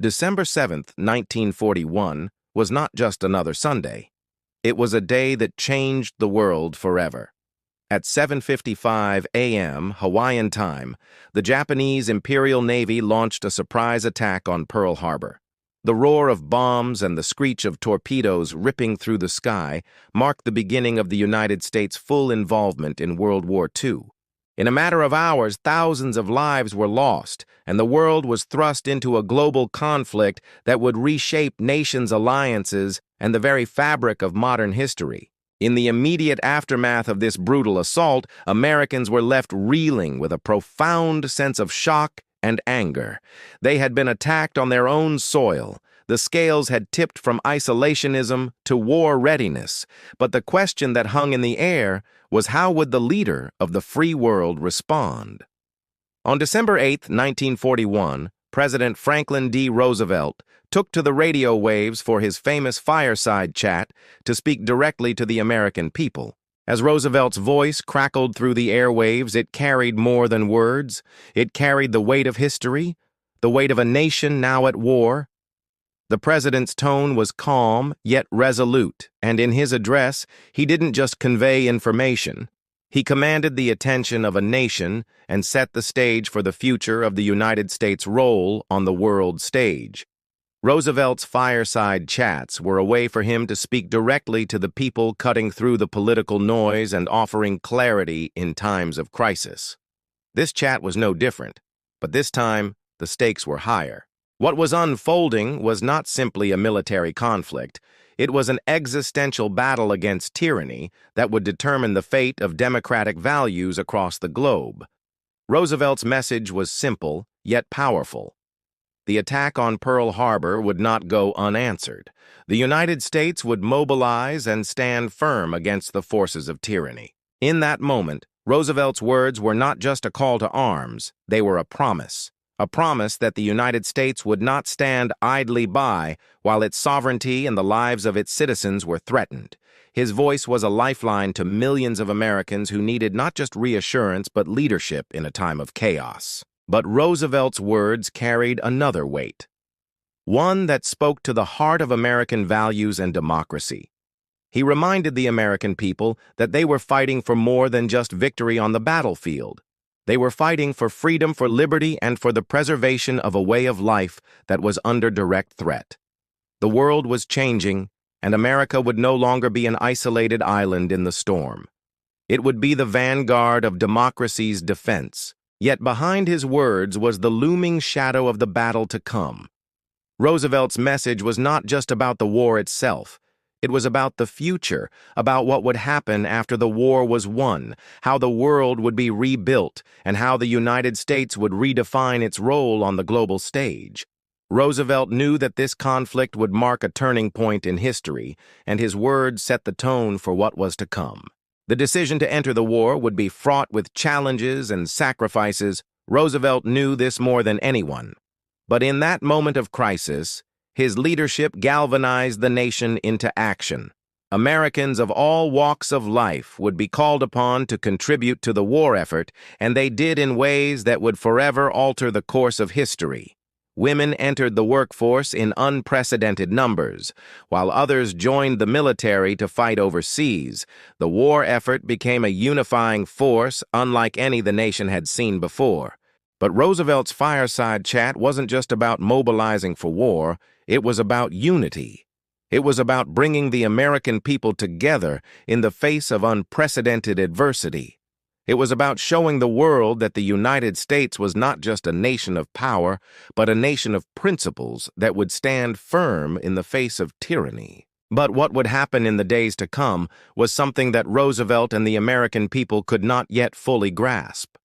December 7th, 1941, was not just another Sunday. It was a day that changed the world forever. At 7:55 a.m. Hawaiian time, the Japanese Imperial Navy launched a surprise attack on Pearl Harbor. The roar of bombs and the screech of torpedoes ripping through the sky marked the beginning of the United States' full involvement in World War II. In a matter of hours, thousands of lives were lost, and the world was thrust into a global conflict that would reshape nations' alliances and the very fabric of modern history. In the immediate aftermath of this brutal assault, Americans were left reeling with a profound sense of shock and anger. They had been attacked on their own soil. The scales had tipped from isolationism to war readiness, but the question that hung in the air was how would the leader of the free world respond? On December 8, 1941, President Franklin D. Roosevelt took to the radio waves for his famous Fireside chat to speak directly to the American people. As Roosevelt's voice crackled through the airwaves, it carried more than words. It carried the weight of history, the weight of a nation now at war. The president's tone was calm, yet resolute, and in his address, he didn't just convey information. He commanded the attention of a nation and set the stage for the future of the United States' role on the world stage. Roosevelt's fireside chats were a way for him to speak directly to the people, cutting through the political noise and offering clarity in times of crisis. This chat was no different, but this time the stakes were higher. What was unfolding was not simply a military conflict. It was an existential battle against tyranny that would determine the fate of democratic values across the globe. Roosevelt's message was simple, yet powerful. The attack on Pearl Harbor would not go unanswered. The United States would mobilize and stand firm against the forces of tyranny. In that moment, Roosevelt's words were not just a call to arms, they were a promise that the United States would not stand idly by while its sovereignty and the lives of its citizens were threatened. His voice was a lifeline to millions of Americans who needed not just reassurance but leadership in a time of chaos. But Roosevelt's words carried another weight, one that spoke to the heart of American values and democracy. He reminded the American people that they were fighting for more than just victory on the battlefield. They were fighting for freedom, for liberty, and for the preservation of a way of life that was under direct threat. The world was changing, and America would no longer be an isolated island in the storm. It would be the vanguard of democracy's defense. Yet behind his words was the looming shadow of the battle to come. Roosevelt's message was not just about the war itself. It was about the future, about what would happen after the war was won, how the world would be rebuilt, and how the United States would redefine its role on the global stage. Roosevelt knew that this conflict would mark a turning point in history, and his words set the tone for what was to come. The decision to enter the war would be fraught with challenges and sacrifices. Roosevelt knew this more than anyone. But in that moment of crisis, his leadership galvanized the nation into action. Americans of all walks of life would be called upon to contribute to the war effort, and they did in ways that would forever alter the course of history. Women entered the workforce in unprecedented numbers. While others joined the military to fight overseas, the war effort became a unifying force unlike any the nation had seen before. But Roosevelt's fireside chat wasn't just about mobilizing for war, it was about unity. It was about bringing the American people together in the face of unprecedented adversity. It was about showing the world that the United States was not just a nation of power, but a nation of principles that would stand firm in the face of tyranny. But what would happen in the days to come was something that Roosevelt and the American people could not yet fully grasp.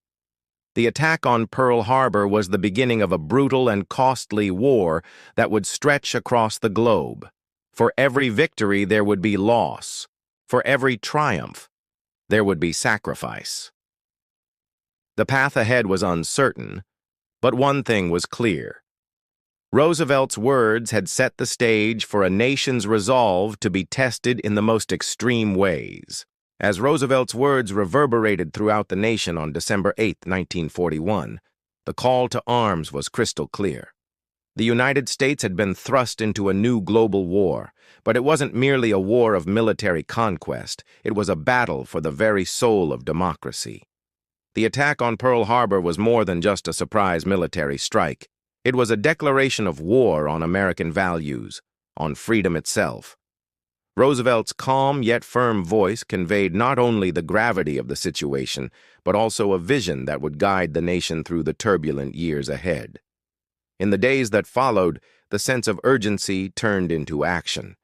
The attack on Pearl Harbor was the beginning of a brutal and costly war that would stretch across the globe. For every victory, there would be loss. For every triumph, there would be sacrifice. The path ahead was uncertain, but one thing was clear. Roosevelt's words had set the stage for a nation's resolve to be tested in the most extreme ways. As Roosevelt's words reverberated throughout the nation on December 8, 1941, the call to arms was crystal clear. The United States had been thrust into a new global war, but it wasn't merely a war of military conquest. It was a battle for the very soul of democracy. The attack on Pearl Harbor was more than just a surprise military strike. It was a declaration of war on American values, on freedom itself. Roosevelt's calm yet firm voice conveyed not only the gravity of the situation, but also a vision that would guide the nation through the turbulent years ahead. In the days that followed, the sense of urgency turned into action.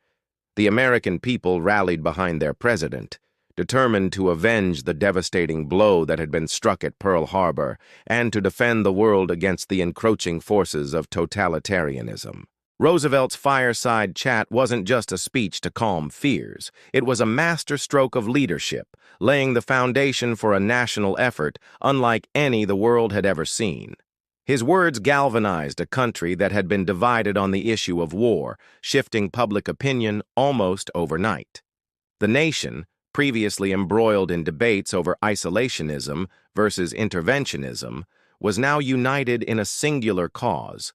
The American people rallied behind their president, determined to avenge the devastating blow that had been struck at Pearl Harbor and to defend the world against the encroaching forces of totalitarianism. Roosevelt's fireside chat wasn't just a speech to calm fears. It was a masterstroke of leadership, laying the foundation for a national effort unlike any the world had ever seen. His words galvanized a country that had been divided on the issue of war, shifting public opinion almost overnight. The nation, previously embroiled in debates over isolationism versus interventionism, was now united in a singular cause.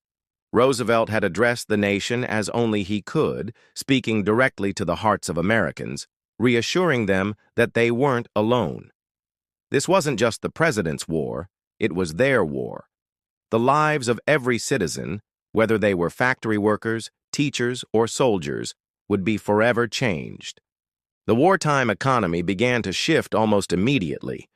Roosevelt had addressed the nation as only he could, speaking directly to the hearts of Americans, reassuring them that they weren't alone. This wasn't just the president's war, it was their war. The lives of every citizen, whether they were factory workers, teachers, or soldiers, would be forever changed. The wartime economy began to shift almost immediately.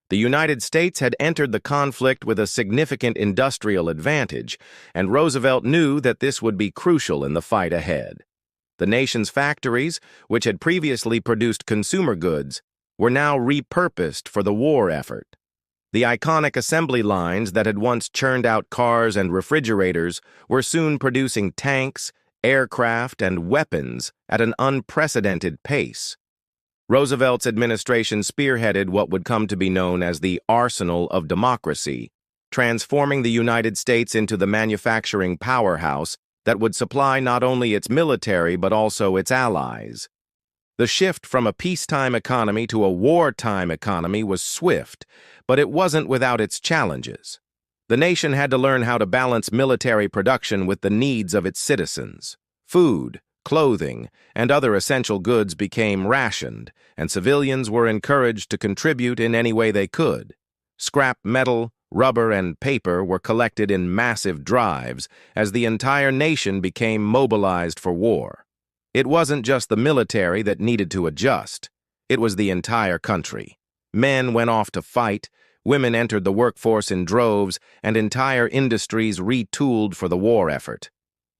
The United States had entered the conflict with a significant industrial advantage, and Roosevelt knew that this would be crucial in the fight ahead. The nation's factories, which had previously produced consumer goods, were now repurposed for the war effort. The iconic assembly lines that had once churned out cars and refrigerators were soon producing tanks, aircraft, and weapons at an unprecedented pace. Roosevelt's administration spearheaded what would come to be known as the arsenal of democracy, transforming the United States into the manufacturing powerhouse that would supply not only its military but also its allies. The shift from a peacetime economy to a wartime economy was swift, but it wasn't without its challenges. The nation had to learn how to balance military production with the needs of its citizens. Food, clothing, and other essential goods became rationed, and civilians were encouraged to contribute in any way they could. Scrap metal, rubber, and paper were collected in massive drives as the entire nation became mobilized for war. It wasn't just the military that needed to adjust. It was the entire country. Men went off to fight, women entered the workforce in droves, and entire industries retooled for the war effort.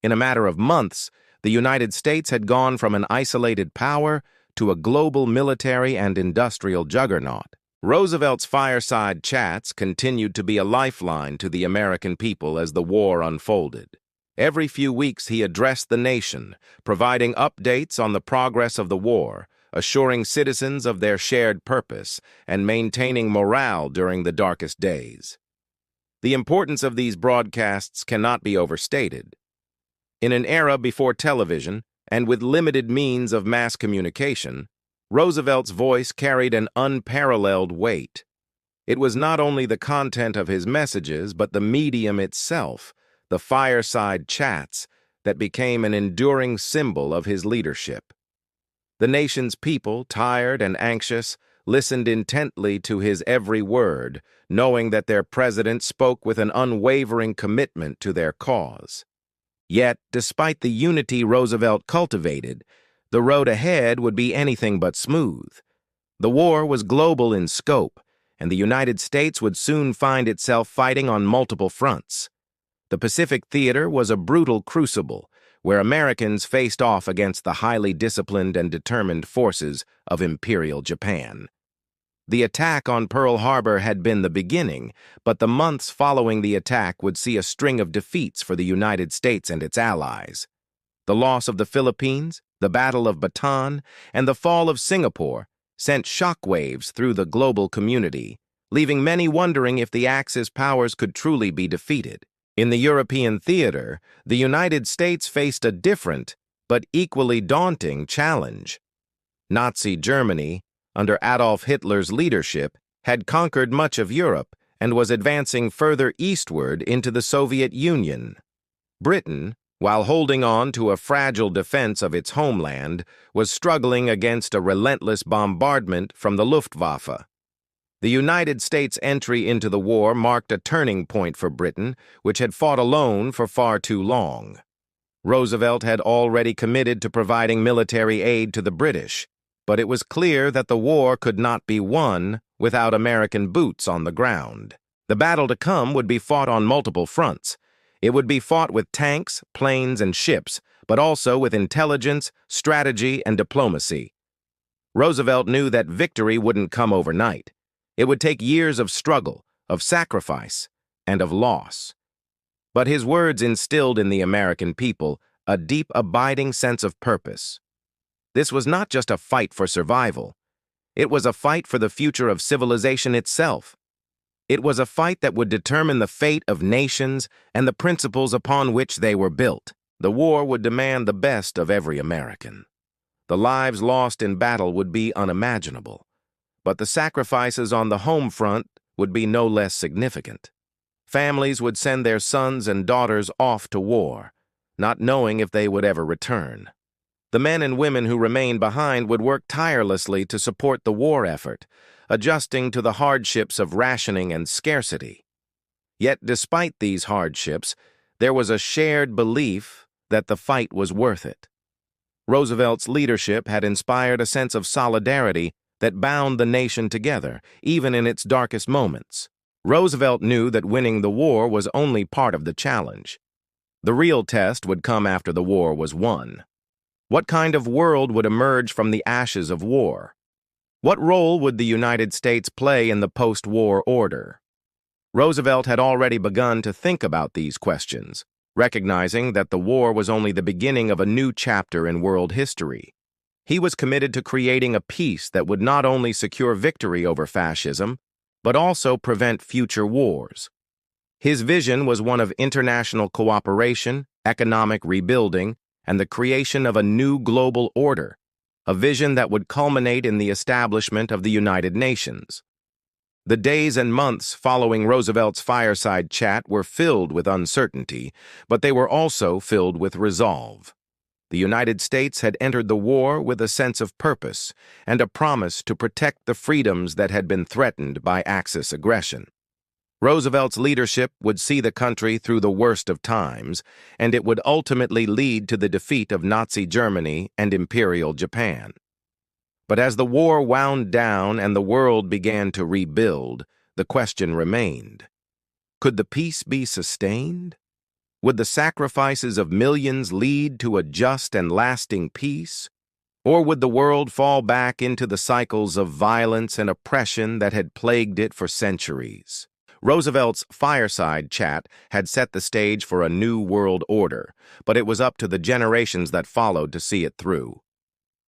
In a matter of months, the United States had gone from an isolated power to a global military and industrial juggernaut. Roosevelt's fireside chats continued to be a lifeline to the American people as the war unfolded. Every few weeks he addressed the nation, providing updates on the progress of the war, assuring citizens of their shared purpose, and maintaining morale during the darkest days. The importance of these broadcasts cannot be overstated. In an era before television, and with limited means of mass communication, Roosevelt's voice carried an unparalleled weight. It was not only the content of his messages, but the medium itself, the fireside chats, that became an enduring symbol of his leadership. The nation's people, tired and anxious, listened intently to his every word, knowing that their president spoke with an unwavering commitment to their cause. Yet, despite the unity Roosevelt cultivated, the road ahead would be anything but smooth. The war was global in scope, and the United States would soon find itself fighting on multiple fronts. The Pacific Theater was a brutal crucible, where Americans faced off against the highly disciplined and determined forces of Imperial Japan. The attack on Pearl Harbor had been the beginning, but the months following the attack would see a string of defeats for the United States and its allies. The loss of the Philippines, the Battle of Bataan, and the fall of Singapore sent shockwaves through the global community, leaving many wondering if the Axis powers could truly be defeated. In the European theater, the United States faced a different, but equally daunting challenge. Nazi Germany, under Adolf Hitler's leadership, had conquered much of Europe and was advancing further eastward into the Soviet Union. Britain, while holding on to a fragile defense of its homeland, was struggling against a relentless bombardment from the Luftwaffe. The United States' entry into the war marked a turning point for Britain, which had fought alone for far too long. Roosevelt had already committed to providing military aid to the British, but it was clear that the war could not be won without American boots on the ground. The battle to come would be fought on multiple fronts. It would be fought with tanks, planes, and ships, but also with intelligence, strategy, and diplomacy. Roosevelt knew that victory wouldn't come overnight. It would take years of struggle, of sacrifice, and of loss. But his words instilled in the American people a deep, abiding sense of purpose. This was not just a fight for survival. It was a fight for the future of civilization itself. It was a fight that would determine the fate of nations and the principles upon which they were built. The war would demand the best of every American. The lives lost in battle would be unimaginable, but the sacrifices on the home front would be no less significant. Families would send their sons and daughters off to war, not knowing if they would ever return. The men and women who remained behind would work tirelessly to support the war effort, adjusting to the hardships of rationing and scarcity. Yet, despite these hardships, there was a shared belief that the fight was worth it. Roosevelt's leadership had inspired a sense of solidarity that bound the nation together, even in its darkest moments. Roosevelt knew that winning the war was only part of the challenge. The real test would come after the war was won. What kind of world would emerge from the ashes of war? What role would the United States play in the post-war order? Roosevelt had already begun to think about these questions, recognizing that the war was only the beginning of a new chapter in world history. He was committed to creating a peace that would not only secure victory over fascism, but also prevent future wars. His vision was one of international cooperation, economic rebuilding, and the creation of a new global order, a vision that would culminate in the establishment of the United Nations. The days and months following Roosevelt's fireside chat were filled with uncertainty, but they were also filled with resolve. The United States had entered the war with a sense of purpose and a promise to protect the freedoms that had been threatened by Axis aggression. Roosevelt's leadership would see the country through the worst of times, and it would ultimately lead to the defeat of Nazi Germany and Imperial Japan. But as the war wound down and the world began to rebuild, the question remained: could the peace be sustained? Would the sacrifices of millions lead to a just and lasting peace? Or would the world fall back into the cycles of violence and oppression that had plagued it for centuries? Roosevelt's fireside chat had set the stage for a new world order, but it was up to the generations that followed to see it through.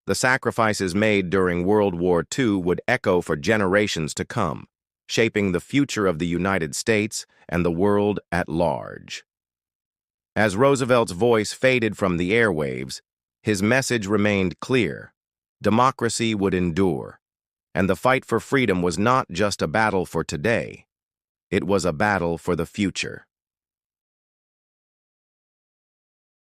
The sacrifices made during World War II would echo for generations to come, shaping the future of the United States and the world at large. As Roosevelt's voice faded from the airwaves, his message remained clear: democracy would endure, and the fight for freedom was not just a battle for today. It was a battle for the future.